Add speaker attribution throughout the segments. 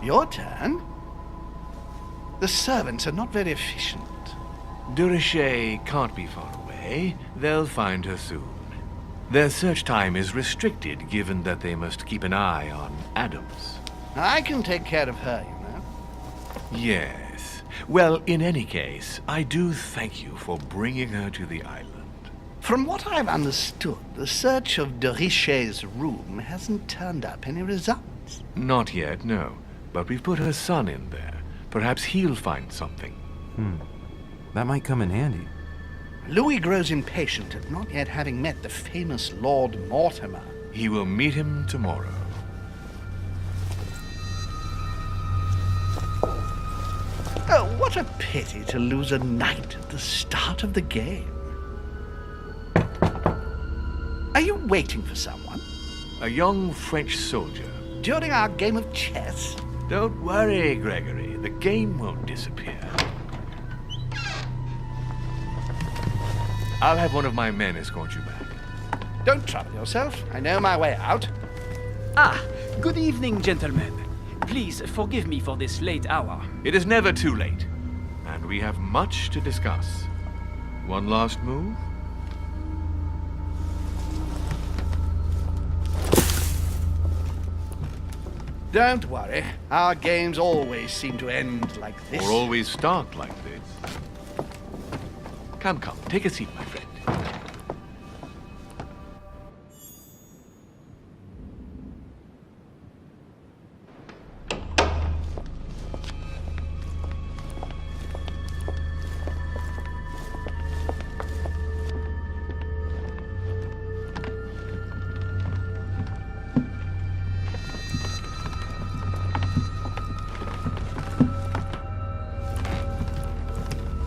Speaker 1: Your turn? The servants are not very efficient.
Speaker 2: De Richet can't be far away. They'll find her soon. Their search time is restricted, given that they must keep an eye on Adams.
Speaker 1: I can take care of her, you know.
Speaker 2: Yes. Well, in any case, I do thank you for bringing her to the island.
Speaker 1: From what I've understood, the search of de Richet's room hasn't turned up any results.
Speaker 2: Not yet, no. But we've put her son in there. Perhaps he'll find something.
Speaker 3: That might come in handy.
Speaker 1: Louis grows impatient at not yet having met the famous Lord Mortimer.
Speaker 2: He will meet him tomorrow.
Speaker 1: Oh, what a pity to lose a knight at the start of the game. Are you waiting for someone?
Speaker 2: A young French soldier.
Speaker 1: During our game of chess?
Speaker 2: Don't worry, Gregory. The game won't disappear. I'll have one of my men escort you back.
Speaker 1: Don't trouble yourself. I know my way out.
Speaker 4: Ah, good evening, gentlemen. Please forgive me for this late hour.
Speaker 2: It is never too late, and we have much to discuss. One last move?
Speaker 1: Don't worry. Our games always seem to end like this.
Speaker 2: Or always start like this. Come, take a seat, my friend.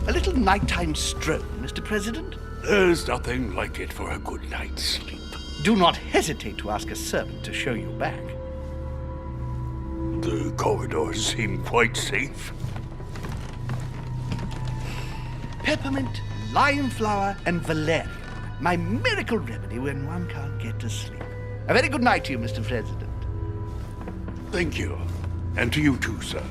Speaker 1: A little nighttime stroll, Mr. President?
Speaker 5: There's nothing like it for a good night's sleep.
Speaker 1: Do not hesitate to ask a servant to show you back.
Speaker 5: The corridors seem quite safe.
Speaker 1: Peppermint, lime flower, and valerian. My miracle remedy when one can't get to sleep. A very good night to you, Mr. President.
Speaker 5: Thank you. And to you too, sir.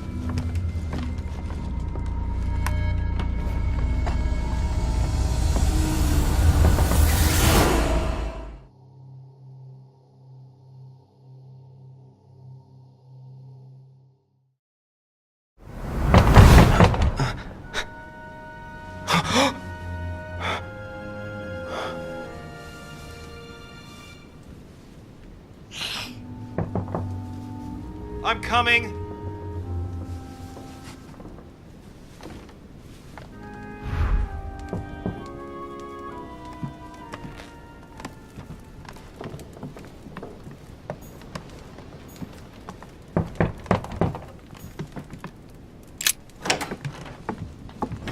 Speaker 3: I'm coming!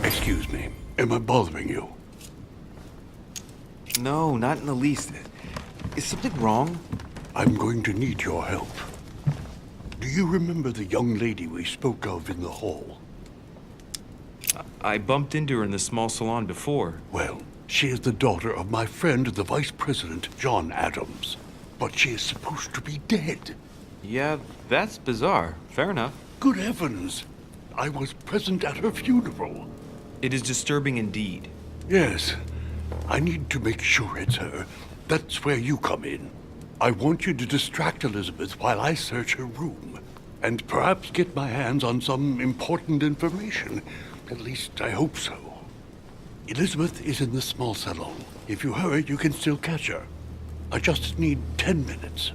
Speaker 5: Excuse me. Am I bothering you?
Speaker 3: No, not in the least. Is something wrong?
Speaker 5: I'm going to need your help. Do you remember the young lady we spoke of in the hall?
Speaker 3: I bumped into her in the small salon before.
Speaker 5: Well, she is the daughter of my friend, the Vice President, John Adams. But she is supposed to be dead.
Speaker 3: Yeah, that's bizarre. Fair enough.
Speaker 5: Good heavens! I was present at her funeral.
Speaker 3: It is disturbing indeed.
Speaker 5: Yes. I need to make sure it's her. That's where you come in. I want you to distract Elizabeth while I search her room. And perhaps get my hands on some important information. At least, I hope so. Elizabeth is in the small salon. If you hurry, you can still catch her. I just need 10 minutes.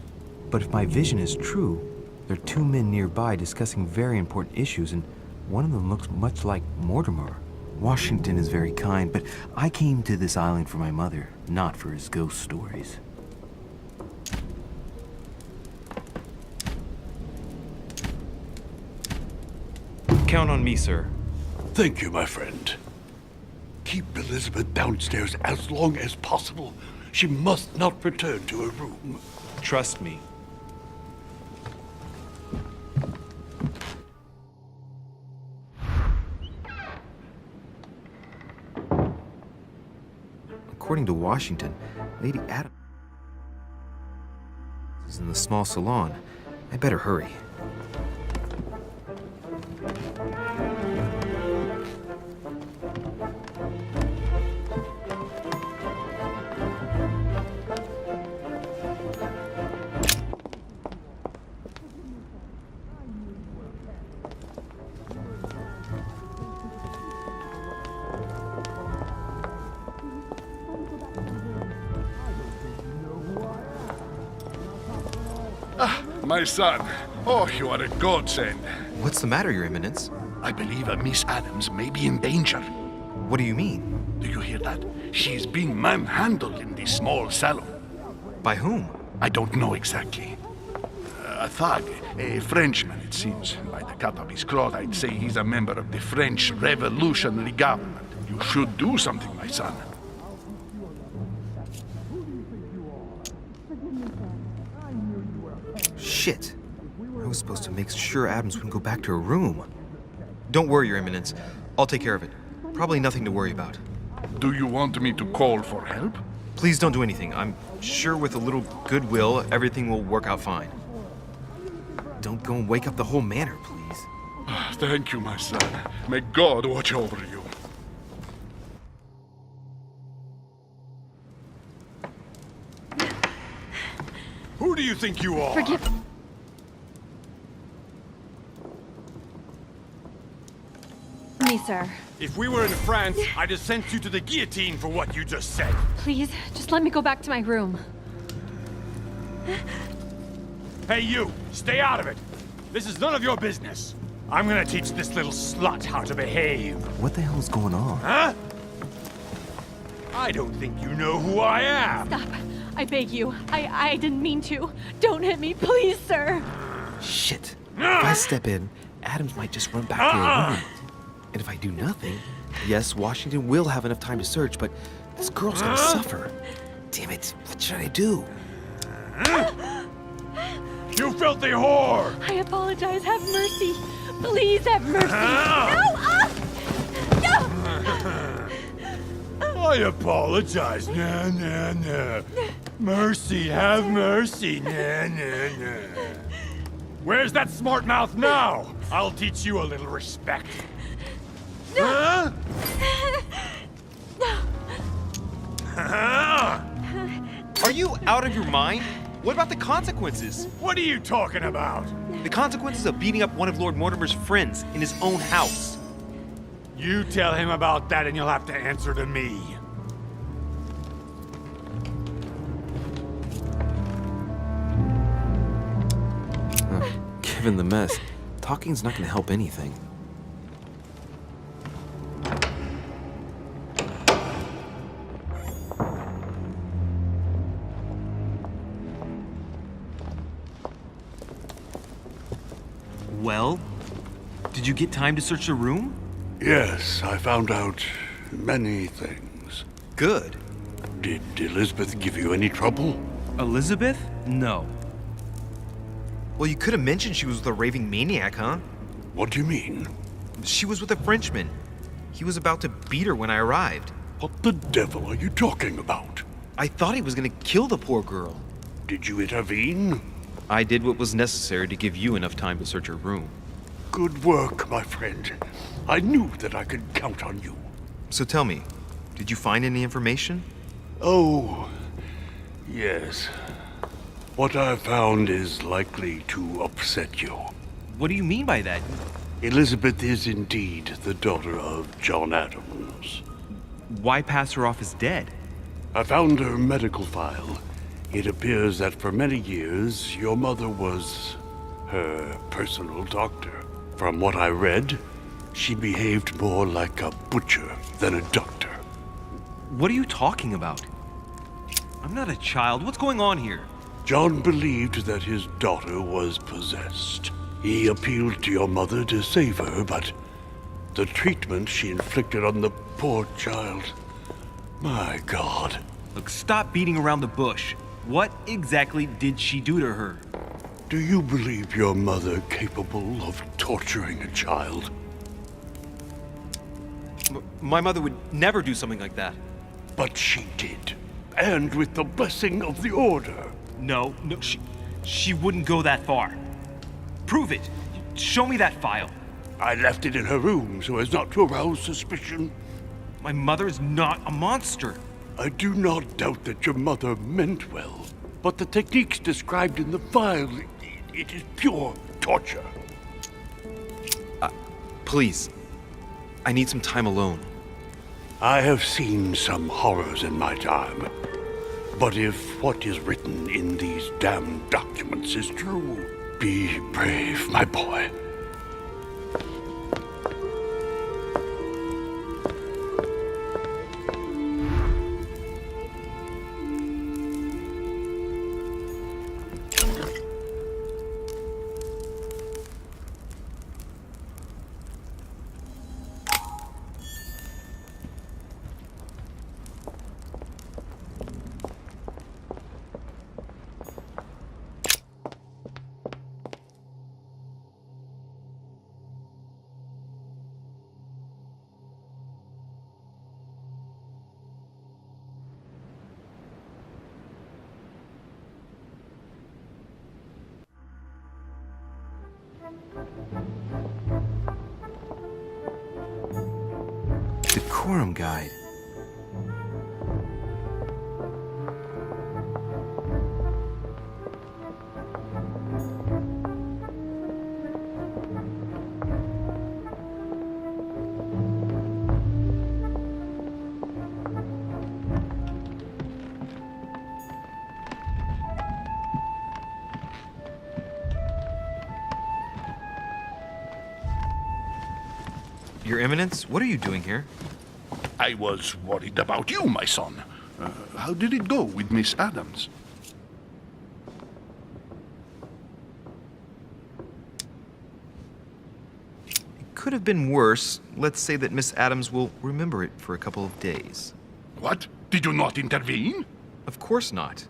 Speaker 3: But if my vision is true, there are two men nearby discussing very important issues, and one of them looks much like Mortimer. Washington is very kind, but I came to this island for my mother, not for his ghost stories. Count on me, sir.
Speaker 5: Thank you, my friend. Keep Elizabeth downstairs as long as possible. She must not return to her room.
Speaker 3: Trust me. According to Washington, Lady Adams is in the small salon. I better hurry.
Speaker 6: My son. Oh, you are a godsend.
Speaker 3: What's the matter, Your Eminence?
Speaker 6: I believe a Miss Adams may be in danger.
Speaker 3: What do you mean?
Speaker 6: Do you hear that? She is being manhandled in this small salon.
Speaker 3: By whom?
Speaker 6: I don't know exactly. A thug, a Frenchman, it seems. By the cut of his cloth, I'd say he's a member of the French Revolutionary Government. You should do something, my son.
Speaker 3: Shit. I was supposed to make sure Adams wouldn't go back to her room. Don't worry, Your Eminence. I'll take care of it. Probably nothing to worry about.
Speaker 6: Do you want me to call for help?
Speaker 3: Please don't do anything. I'm sure with a little goodwill, everything will work out fine. Don't go and wake up the whole manor, please.
Speaker 6: Thank you, my son. May God watch over you.
Speaker 7: Who do you think you are?
Speaker 8: Forgive me, sir.
Speaker 7: If we were in France, I'd have sent you to the guillotine for what you just said.
Speaker 8: Please, just let me go back to my room.
Speaker 7: Hey, you! Stay out of it! This is none of your business. I'm gonna teach this little slut how to behave.
Speaker 3: What the hell is going on?
Speaker 7: Huh? I don't think you know who I am.
Speaker 8: Stop. I beg you. I didn't mean to. Don't hit me, please, sir.
Speaker 3: Shit. If I step in, Adams might just run back to her room. And if I do nothing, yes, Washington will have enough time to search, but this girl's gonna suffer. Damn it, what should I do?
Speaker 7: You filthy whore!
Speaker 8: I apologize. Have mercy. Please have mercy. No!
Speaker 7: I apologize. Nah, nah, nah. Mercy, have mercy. Nah, nah, nah. Where's that smart mouth now? I'll teach you a little respect. Huh?
Speaker 3: Are you out of your mind? What about the consequences?
Speaker 7: What are you talking about?
Speaker 3: The consequences of beating up one of Lord Mortimer's friends in his own house.
Speaker 7: You tell him about that and you'll have to answer to me.
Speaker 3: Given the mess, talking's not gonna help anything. Well, did you get time to search the room?
Speaker 5: Yes, I found out many things.
Speaker 3: Good.
Speaker 5: Did Elizabeth give you any trouble?
Speaker 3: Elizabeth? No. Well, you could have mentioned she was with a raving maniac, huh?
Speaker 5: What do you mean?
Speaker 3: She was with a Frenchman. He was about to beat her when I arrived.
Speaker 5: What the devil are you talking about?
Speaker 3: I thought he was gonna kill the poor girl.
Speaker 5: Did you intervene?
Speaker 3: I did what was necessary to give you enough time to search her room.
Speaker 5: Good work, my friend. I knew that I could count on you.
Speaker 3: So tell me, did you find any information?
Speaker 5: Oh, yes. What I found is likely to upset you.
Speaker 3: What do you mean by that?
Speaker 5: Elizabeth is indeed the daughter of John Adams.
Speaker 3: Why pass her off as dead?
Speaker 5: I found her medical file. It appears that for many years, your mother was her personal doctor. From what I read, she behaved more like a butcher than a doctor.
Speaker 3: What are you talking about? I'm not a child. What's going on here?
Speaker 5: John believed that his daughter was possessed. He appealed to your mother to save her, but the treatment she inflicted on the poor child... My God.
Speaker 3: Look, stop beating around the bush. What exactly did she do to her?
Speaker 5: Do you believe your mother capable of torturing a child?
Speaker 3: My mother would never do something like that.
Speaker 5: But she did. And with the blessing of the Order.
Speaker 3: No, she wouldn't go that far. Prove it. Show me that file.
Speaker 5: I left it in her room so as not to arouse suspicion.
Speaker 3: My mother is not a monster.
Speaker 5: I do not doubt that your mother meant well, but the techniques described in the file, it is pure torture.
Speaker 3: Please, I need some time alone.
Speaker 5: I have seen some horrors in my time. But if what is written in these damned documents is true, be brave, my boy.
Speaker 3: Decorum guide.
Speaker 9: Your Eminence, what are you doing here?
Speaker 6: I was worried about you, my son. How did it go with Miss Adams?
Speaker 9: It could have been worse. Let's say that Miss Adams will remember it for a couple of days.
Speaker 6: What? Did you not intervene?
Speaker 9: Of course not.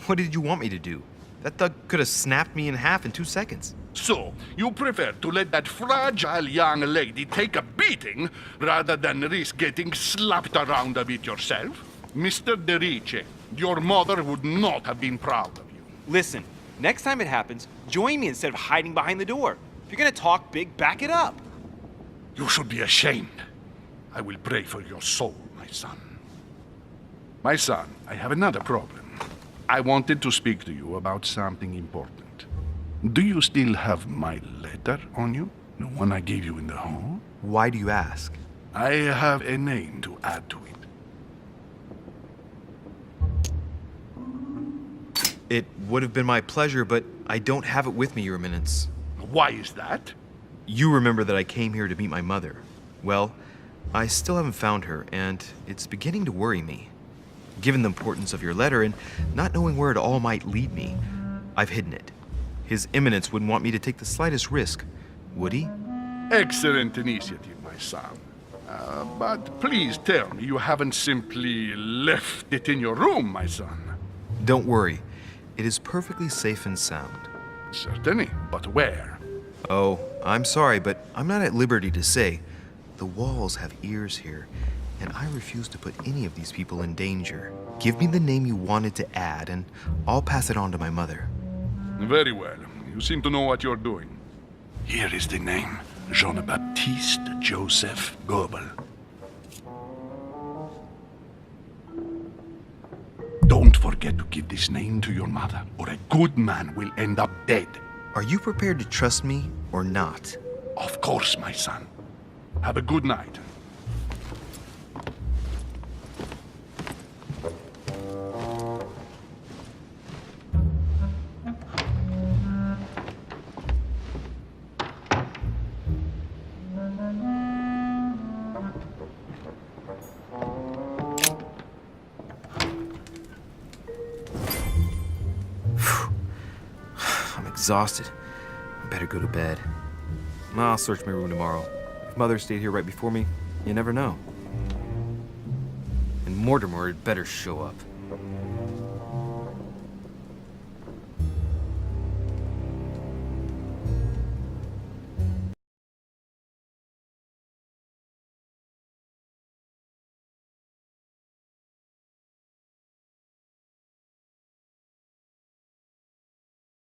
Speaker 9: What did you want me to do? That thug could have snapped me in half in 2 seconds.
Speaker 6: So, you prefer to let that fragile young lady take a beating rather than risk getting slapped around a bit yourself? Mr. de Richet, your mother would not have been proud of you.
Speaker 9: Listen, next time it happens, join me instead of hiding behind the door. If you're gonna talk big, back it up.
Speaker 6: You should be ashamed. I will pray for your soul, my son. My son, I have another problem. I wanted to speak to you about something important. Do you still have my letter on you? The one I gave you in the hall?
Speaker 9: Why do you ask?
Speaker 6: I have a name to add to it.
Speaker 9: It would have been my pleasure, but I don't have it with me, Your Eminence.
Speaker 6: Why is that?
Speaker 9: You remember that I came here to meet my mother. Well, I still haven't found her, and it's beginning to worry me. Given the importance of your letter and not knowing where it all might lead me, I've hidden it. His Eminence wouldn't want me to take the slightest risk, would he?
Speaker 6: Excellent initiative, my son. But please tell me you haven't simply left it in your room, my son.
Speaker 9: Don't worry. It is perfectly safe and sound.
Speaker 6: Certainly, but where?
Speaker 9: Oh, I'm sorry, but I'm not at liberty to say. The walls have ears here, and I refuse to put any of these people in danger. Give me the name you wanted to add, and I'll pass it on to my mother.
Speaker 6: Very well. You seem to know what you're doing. Here is the name. Jean-Baptiste Joseph Goebel. Don't forget to give this name to your mother, or a good man will end up dead.
Speaker 9: Are you prepared to trust me or not?
Speaker 6: Of course, my son. Have a good night.
Speaker 9: Exhausted. I better go to bed. I'll search my room tomorrow. If Mother stayed here right before me, you never know. And Mortimer had better show up.